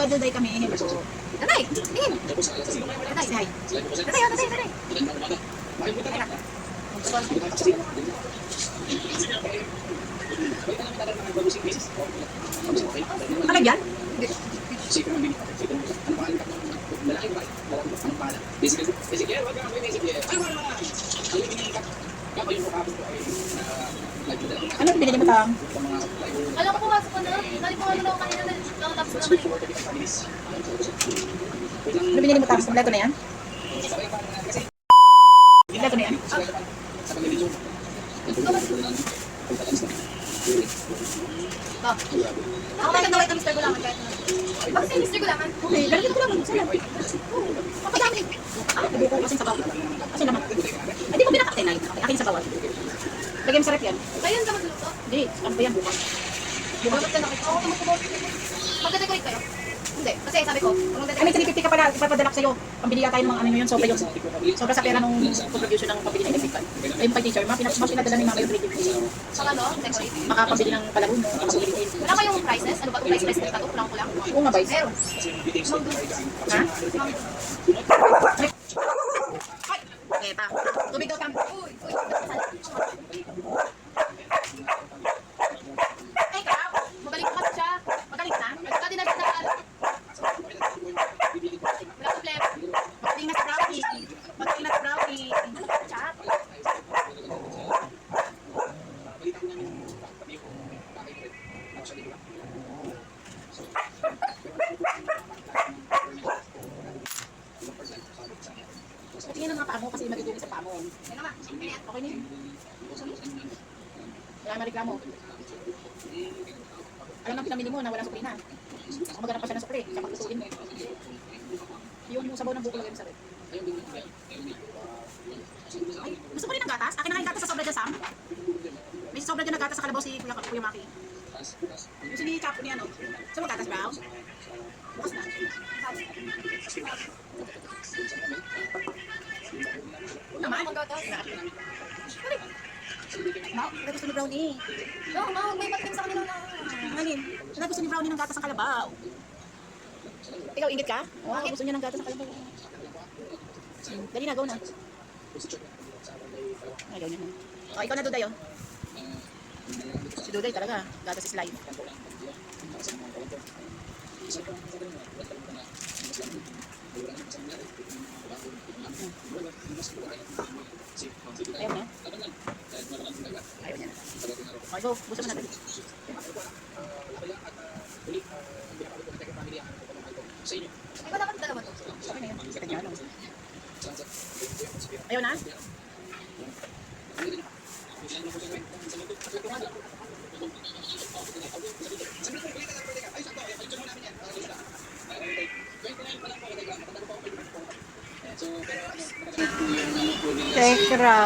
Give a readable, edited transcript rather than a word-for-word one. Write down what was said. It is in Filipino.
Duday kami. Hello po. Tatay, tingin. Tatay, Say hi. tatay, oh, tatay, tatay. Ano yan? Ano binili mo tang? Alam ko pumasok ko na. Dali ko ano daw kanina. Tapos na naman. Ano binili mo tang? Kompleto na yan? Kompleto na yan? Ba. Ako may nagawin ng Mr. Gulaman kahit na. Bakit si Mr. Gulaman? Okay, lalagyan ko lang. Saan lang? Papadami. Hindi ko kasing sabaw. Kasi naman. Hindi ko pinakakay na. Okay, akin sa bawal. Lagyan mo sa rep yan. Ayun ka magluto. Hindi, ano ba yan bukas? Bukas ka nakita. Oo, tumutubo. Magde-decorate kayo? Hindi. Kasi sabi ko, kung I mean, 350 ka pala, ipapadala ko sa'yo. Pambili yata yung mga ano yun, sobra yun. Sobra sa pera nung contribution ng pambili ng electric fan. Ayun pa teacher, mas pinadala ni mama yung 350. saka ano, decorate. Makapabili ng palaro mo, makapabili din. Wala kayong prices? Ano ba? Price list nito? Kulang ko lang. Oo nga ba? Meron. Ha? Ay! Eta. Tubig daw kang. Uy, uy. Ay, ikaw! Magaling ko kasi siya. Magaling na. Dati na wala problema. Magaling na sa brownie. Magaling na sa brownie. Chat. Tingnan ang mga paa mo kasi magiging sa paa mo. Ano ba? Okay na yun. Wala mareklamo. Alam ng pinamili mo na walang supli na. Kung maghanap pa siya ng supli, kapag lutuin mo. Yung sabaw ng buko lagay mo sa rep. Ay, gusto mo rin ng gatas? Akin na kayo gatas sa sobra dyan, Sam. May sobra dyan na gatas sa kalabaw si Kuya Maki. Gusto ni Chapo niya, no? Gusto mo gatas, Brown? Bukas na. Naman. Mau, ito gusto ni Brownie. No, ma, may patim sa kanila na. Manin, ito gusto ni Brownie ng gatas ng kalabaw. Ikaw, ingit ka? Oo, gusto niya ng gatas ng kalabaw. Dali na, go na. Ayaw niya na. O, ikaw na, Duday, oh. Si Duday talaga, gatas is life. Ayaw niya? Ayaw niya na. Okay, go. Gusto mo natin. Ay, ba dapat dalawa to? Okay na yan. Kita niya, ano. Ayaw na? Tekra.